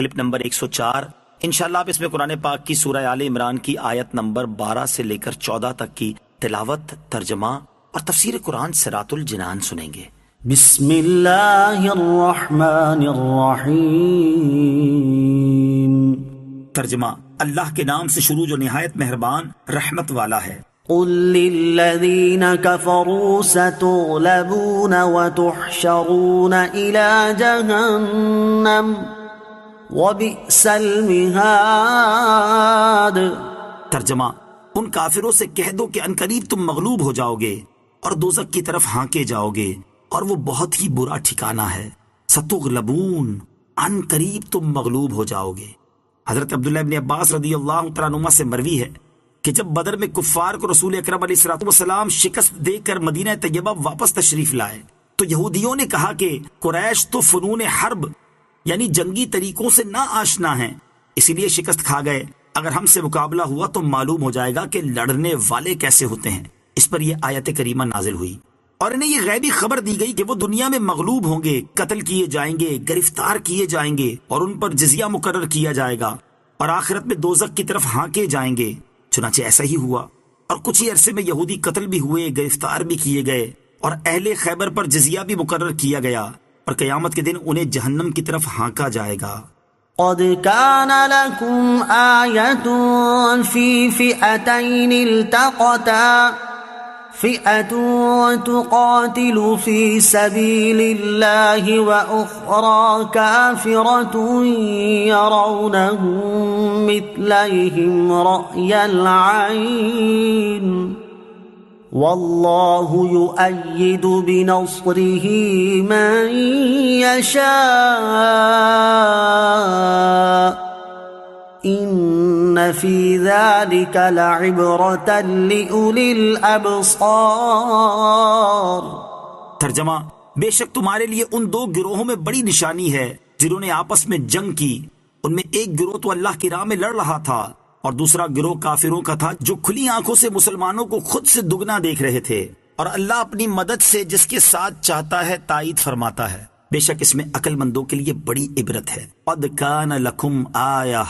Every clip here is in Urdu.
Clip number 104۔ انشاءاللہ آپ اس میں قرآن پاک کی سورہ آل عمران کی آیت نمبر 12 سے لے کر 14 تک کی تلاوت، ترجمہ اور تفسیر قرآن صراط الجنان سنیں گے۔ بسم اللہ الرحمن الرحیم۔ ترجمہ: اللہ کے نام سے شروع جو نہایت مہربان رحمت والا ہے۔ قل للذین کفروا ستغلبون وتحشرون الى جہنم وبئس المہاد۔ ترجمہ: ان کافروں سے کہہ دو کہ عنقریب تم مغلوب ہو جاؤ گے اور دوزخ کی طرف ہانکے جاؤ گے اور وہ بہت ہی برا ٹھکانہ ہے۔ ستغلبون، عنقریب تم مغلوب ہو جاؤ گے۔ حضرت عبداللہ ابن عباس رضی اللہ تعالیٰ عنہما سے مروی ہے کہ جب بدر میں کفار کو رسول اکرم علیہ الصلوۃ والسلام شکست دے کر مدینہ طیبہ واپس تشریف لائے تو یہودیوں نے کہا کہ قریش تو فنون حرب یعنی جنگی طریقوں سے نا آشنا ہیں، اسی لیے شکست کھا گئے، اگر ہم سے مقابلہ ہوا تو معلوم ہو جائے گا کہ لڑنے والے کیسے ہوتے ہیں۔ اس پر یہ آیت کریمہ نازل ہوئی اور انہیں یہ غیبی خبر دی گئی کہ وہ دنیا میں مغلوب ہوں گے، قتل کیے جائیں گے، گرفتار کیے جائیں گے اور ان پر جزیہ مقرر کیا جائے گا اور آخرت میں دوزخ کی طرف ہانکے جائیں گے۔ چنانچہ ایسا ہی ہوا اور کچھ ہی عرصے میں یہودی قتل بھی ہوئے، گرفتار بھی کیے گئے اور اہل خیبر پر جزیہ بھی مقرر کیا گیا اور قیامت کے دن انہیں جہنم کی طرف ہانکا جائے گا۔ قد كان لكم آية في فئتين التقتا فئة تقاتل في سبيل الله وأخرى كافرة يرونهم مثليهم رأي العين والله يؤيد بنصره من يشاء ان في ذلك لعبرة لأولي الابصار۔ ترجمہ: بے شک تمہارے لیے ان دو گروہوں میں بڑی نشانی ہے جنہوں نے آپس میں جنگ کی، ان میں ایک گروہ تو اللہ کی راہ میں لڑ رہا تھا اور دوسرا گروہ کافروں کا تھا جو کھلی آنکھوں سے مسلمانوں کو خود سے دگنا دیکھ رہے تھے، اور اللہ اپنی مدد سے جس کے ساتھ چاہتا ہے تائید فرماتا ہے۔ بے شک اس میں عقل مندوں کے لیے بڑی عبرت ہے۔ قد کان لکم آیہ،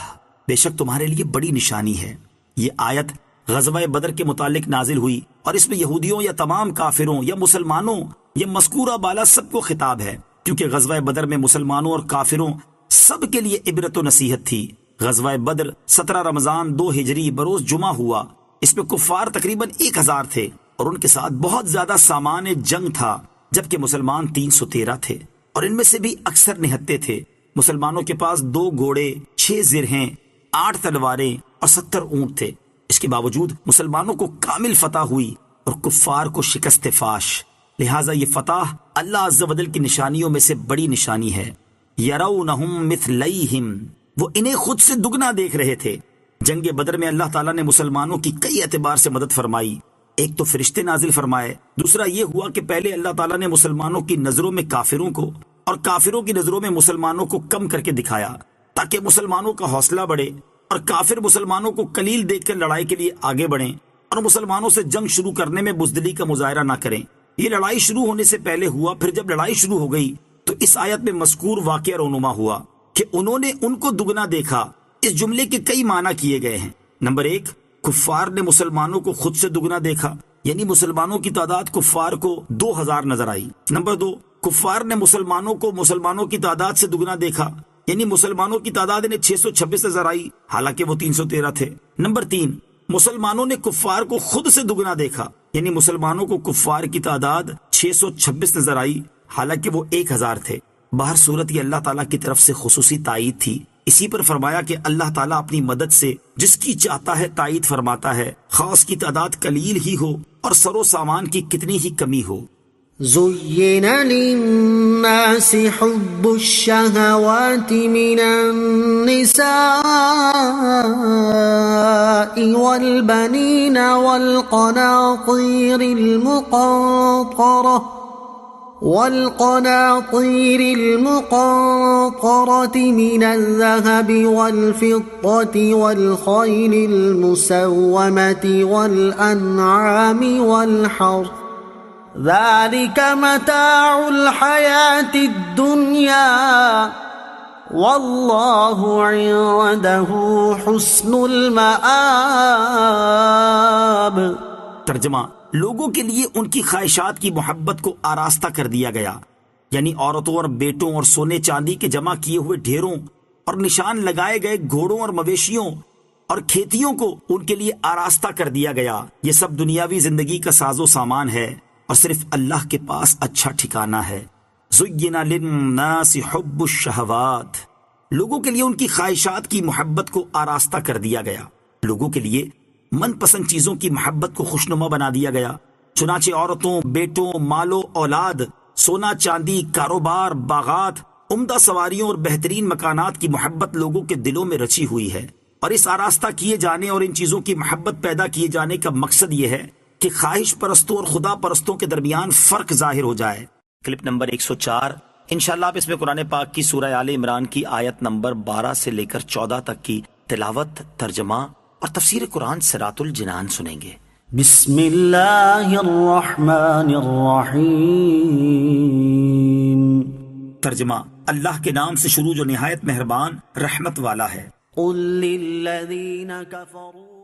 بے شک تمہارے لیے بڑی نشانی ہے۔ یہ آیت غزوہ بدر کے متعلق نازل ہوئی اور اس میں یہودیوں یا تمام کافروں یا مسلمانوں یا مذکورہ بالا سب کو خطاب ہے، کیونکہ غزوہ بدر میں مسلمانوں اور کافروں سب کے لیے عبرت و نصیحت تھی۔ غزوہ بدر 17 رمضان 2 ہجری بروز جمعہ ہوا۔ اس میں کفار تقریباً 1000 تھے اور ان کے ساتھ بہت زیادہ سامان جنگ تھا، جبکہ مسلمان 313 تھے اور ان میں سے بھی اکثر نہتے تھے۔ مسلمانوں کے پاس 2 گھوڑے، 6 زرہیں، 8 تلواریں اور 70 اونٹ تھے۔ اس کے باوجود مسلمانوں کو کامل فتح ہوئی اور کفار کو شکست فاش۔ لہٰذا یہ فتح اللہ عز و جل کی نشانیوں میں سے بڑی نشانی ہے۔ یرونہم مثلیہم، وہ انہیں خود سے دگنا دیکھ رہے تھے۔ جنگ بدر میں اللہ تعالیٰ نے مسلمانوں کی کئی اعتبار سے مدد فرمائی۔ ایک تو فرشتے نازل فرمائے، دوسرا یہ ہوا کہ پہلے اللہ تعالیٰ نے مسلمانوں کی نظروں میں کافروں کو اور کافروں کی نظروں میں مسلمانوں کو کم کر کے دکھایا تاکہ مسلمانوں کا حوصلہ بڑھے اور کافر مسلمانوں کو قلیل دیکھ کر لڑائی کے لیے آگے بڑھیں اور مسلمانوں سے جنگ شروع کرنے میں بزدلی کا مظاہرہ نہ کریں۔ یہ لڑائی شروع ہونے سے پہلے ہوا، پھر جب لڑائی شروع ہو گئی تو اس آیت میں مذکور واقعہ رونما ہوا کہ انہوں نے ان کو دگنا دیکھا۔ اس جملے کے کئی معنی کیے گئے ہیں۔ نمبر 1، کفار نے مسلمانوں کو خود سے دگنا دیکھا، یعنی مسلمانوں کی تعداد کفار کو 2000 نظر آئی۔ نمبر 2، کفار نے مسلمانوں کو مسلمانوں کی تعداد سے دگنا دیکھا، یعنی مسلمانوں کی تعداد انہیں 626 نظر آئی، حالانکہ وہ 313 تھے۔ نمبر 3، مسلمانوں نے کفار کو خود سے دگنا دیکھا، یعنی مسلمانوں کو کفار کی تعداد 626 نظر آئی، حالانکہ وہ 1000 تھے۔ باہر صورت یہ اللہ تعالیٰ کی طرف سے خصوصی تائید تھی۔ اسی پر فرمایا کہ اللہ تعالیٰ اپنی مدد سے جس کی چاہتا ہے تائید فرماتا ہے، خواہ اس کی تعداد قلیل ہی ہو اور سر و سامان کی کتنی ہی کمی ہو۔ زين للناس حب الشهوات من النساء والبنين والقناطير المقنطرة من الذهب والفضة والخيل المسومة والأنعام والحرث ذلك متاع الحياة الدنيا واللہ عنده حسن المآب۔ ترجمہ، لوگوں کے لیے ان کی خواہشات کی محبت کو آراستہ کر دیا گیا، یعنی عورتوں اور بیٹوں اور سونے چاندی کے جمع کیے ہوئے ڈھیروں اور نشان لگائے گئے گھوڑوں اور مویشیوں اور کھیتیوں کو ان کے لیے آراستہ کر دیا گیا۔ یہ سب دنیاوی زندگی کا ساز و سامان ہے اور صرف اللہ کے پاس اچھا ٹھکانہ ہے۔ زُيِّنَ لِلنَّاسِ حُبُّ الشَّهَوَاتِ، لوگوں کے لیے ان کی خواہشات کی محبت کو آراستہ کر دیا گیا، لوگوں کے لیے من پسند چیزوں کی محبت کو خوشنما بنا دیا گیا، چنانچہ عورتوں، بیٹوں، مال و اولاد، سونا چاندی، کاروبار، باغات، عمدہ سواریوں اور بہترین مکانات کی محبت لوگوں کے دلوں میں رچی ہوئی ہے۔ اور اس آراستہ کیے جانے اور ان چیزوں کی محبت پیدا کیے جانے کا مقصد یہ ہے کہ خواہش پرستوں اور خدا پرستوں کے درمیان فرق ظاہر ہو جائے۔ کلپ نمبر 104، انشاءاللہ آپ اس میں قرآن پاک کی سورہ آل عمران کی آیت نمبر 12 سے لے کر 14 تک کی تلاوت، ترجمہ اور تفسیر قرآن صراط الجنان سنیں گے۔ بسم اللہ الرحمن الرحیم۔ ترجمہ، اللہ کے نام سے شروع جو نہایت مہربان رحمت والا ہے۔ قل للذین کفروا